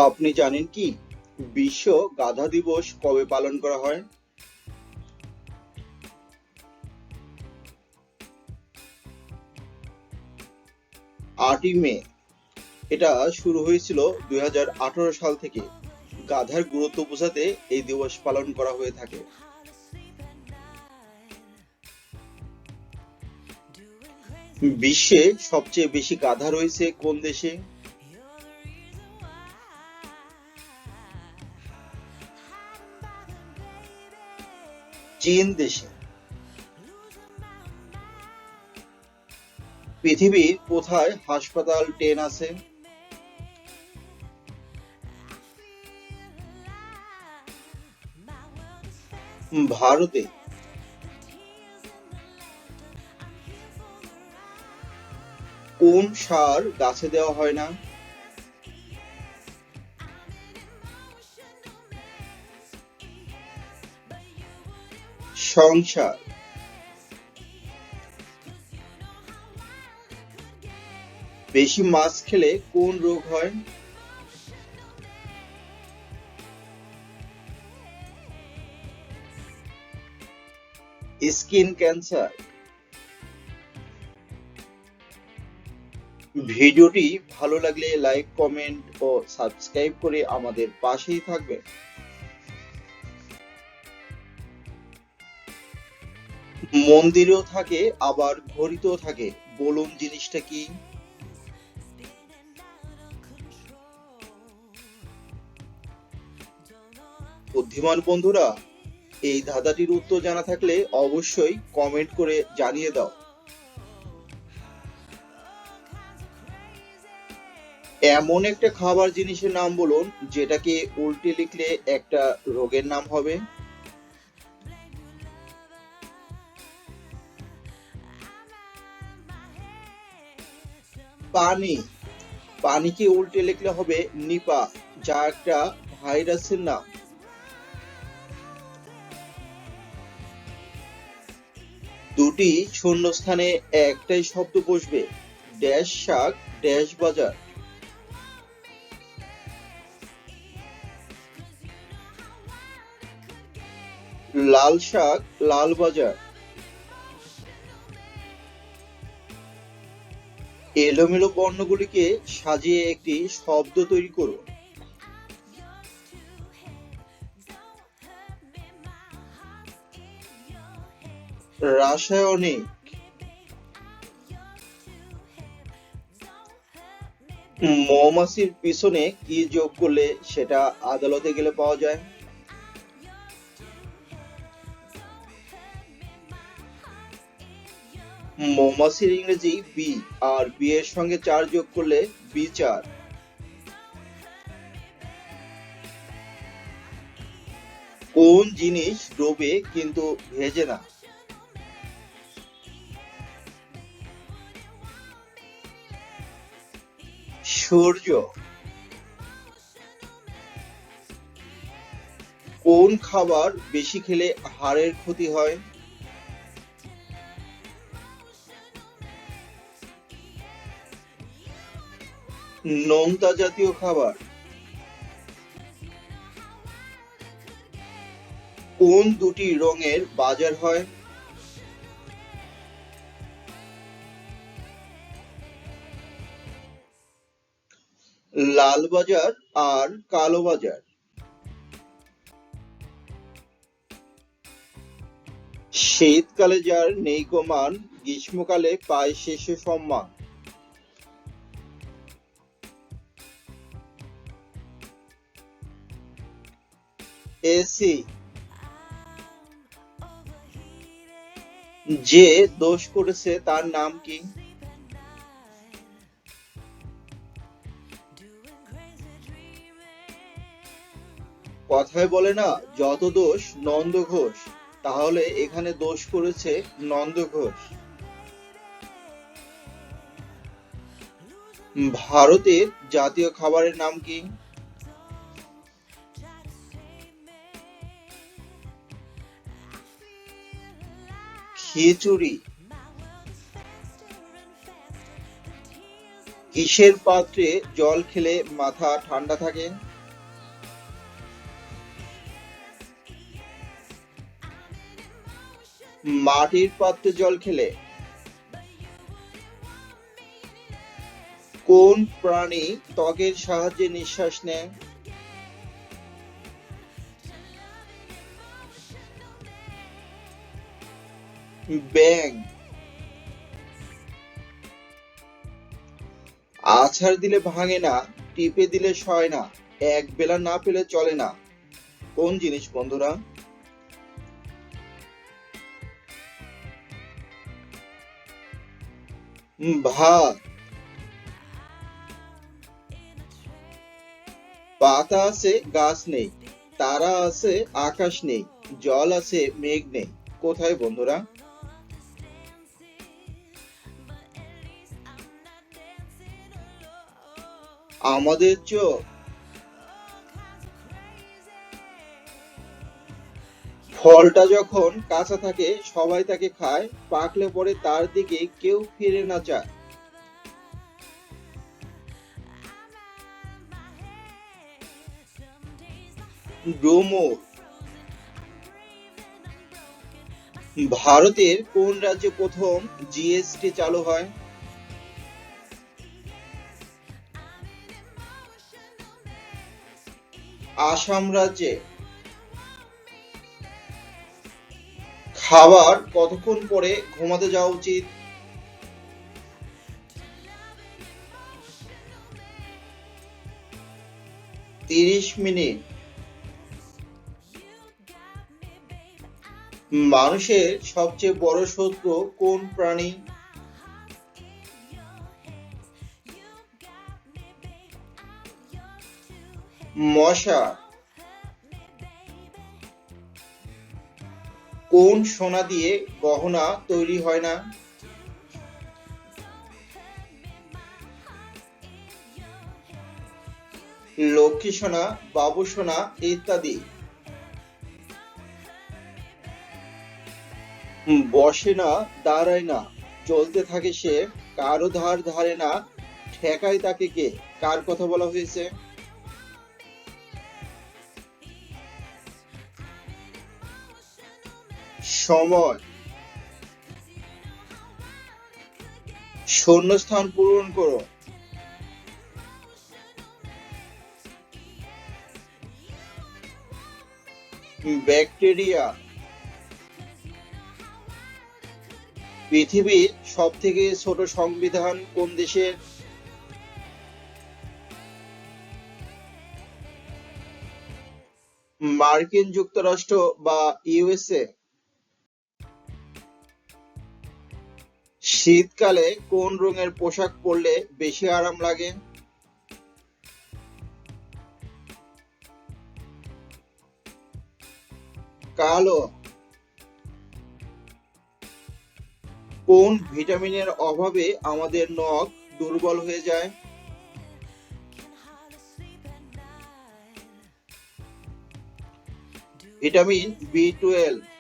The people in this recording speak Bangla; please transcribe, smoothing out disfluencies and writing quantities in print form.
আপনি জানেন কি বিশ্ব গাধা দিবস কবে পালন করা হয়? 8ই মে। এটা শুরু হয়েছিল 2018 সাল থেকে। গাধার গুরুত্ব বোঝাতে এই দিবস পালন করা হয়ে থাকে। বিশ্বে সবচেয়ে বেশি গাধা রয়েছে কোন দেশে? চীন দেশে। পৃথিবীর কোথায় হাসপাতাল ট্রেন আছে? ভারতে। কোন সার গাছে দেওয়া হয় না? সংসার। বেশি মাছ খেলে কোন রোগ হয়? Skin cancer. ভিডিওটি ভালো লাগলে লাইক, কমেন্ট ও সাবস্ক্রাইব করে আমাদের পাশেই থাকবেন। মন্দিরেও থাকে আবার ঘড়িতেও থাকে, বলুন জিনিসটা কি? বুদ্ধিমান বন্ধুরা, এই ধাঁধাটির উত্তর জানা থাকলে অবশ্যই কমেন্ট করে জানিয়ে দাও। এমন একটা খাবার জিনিসের নাম বলুন যেটাকে উল্টে লিখলে একটা রোগের নাম হবে। পানি। পানিকে উল্টে লিখলে হবে নিপা, যা একটা ভাইরাসের নাম। দুটি শূন্যস্থানে একটাই শব্দ বসবে, ড্যাশ শাক ড্যাশ বাজার। লাল শাক লাল বাজার। এলোমেলো বর্ণগুলিকে সাজিয়ে একটি শব্দ তৈরি করুন। রাসায়নিক। মৌমাছির পিছনে কি যোগ করলে সেটা আদালতে গেলে পাওয়া যায়? মৌমাছির ইংরেজি বি, আর বি এর সঙ্গে 4 যোগ করলে বিচার। কোন জিনিস ডোবে কিন্তু ভেজে না? সূর্য। কোন খাবার বেশি খেলে হাড়ের ক্ষতি হয়? নোনতা জাতীয় খাবার। কোন দুটি রঙের বাজার হয়? লাল বাজার আর কালো বাজার। শীতকালে যার নেই কো মান, গ্রীষ্মকালে পায় শেষে সম্মান। এসি। যে দোষ করেছে তার নাম কি? কথায় বলে না, যত দোষ নন্দ ঘোষ, তাহলে এখানে দোষ করেছে নন্দ ঘোষ। ভারতের জাতীয় খাবারের নাম কি? খিচুড়ি। কিসের পাত্রে জল খেলে মাথা ঠান্ডা থাকে? মাটির পাত্রে জল খেলে। কোন প্রাণী ত্বকের সাহায্যে নিঃশ্বাস নেয়? ব্যাঙ। আছাড় দিলে ভাঙে না, টিপে দিলে সয় না, এক বেলা না পেলে চলে না, কোন জিনিস বন্ধুরা? ভাত। পাতা আছে গাছ নেই, তারা আছে আকাশ নেই, জল আছে মেঘ নেই, কোথায় বন্ধুরা? আমাদের চোখ। ফলটা যখন কাঁচা থাকে সবাই তাকে খায়, পাকলে পরে তার দিকে কেউ ফিরে না চায়। ডুমুর। ভারতের কোন রাজ্যে প্রথম জিএসটি চালু হয়? আসাম রাজ্যে। খাবার কতক্ষণ পরে ঘুমাতে যাওয়া উচিত? 30 মিনিট। মানুষের সবচেয়ে বড় শত্রু কোন প্রাণী? মশা। কোন সোনা দিয়ে গহনা তৈরি হয় না? লক্ষ্মী সোনা, বাবু সোনা ইত্যাদি। বসে না, দাঁড়ায় না, চলতে থাকে সে, কারো ধার ধারে না, ঠেকায় তাকে কে, কার কথা বলা হয়েছে? সময়। শূন্যস্থান পূরণ করো। ব্যাকটেরিয়া। পৃথিবীর সব থেকে ছোট সংবিধান কোন দেশের? মার্কিন যুক্তরাষ্ট্র বা ইউএসএ। শীতকালে কোন রঙের পোশাক পরলে বেশি আরাম লাগে? কালো। কোন ভিটামিনের অভাবে আমাদের নখ দুর্বল হয়ে যায়? Vitamin B 12।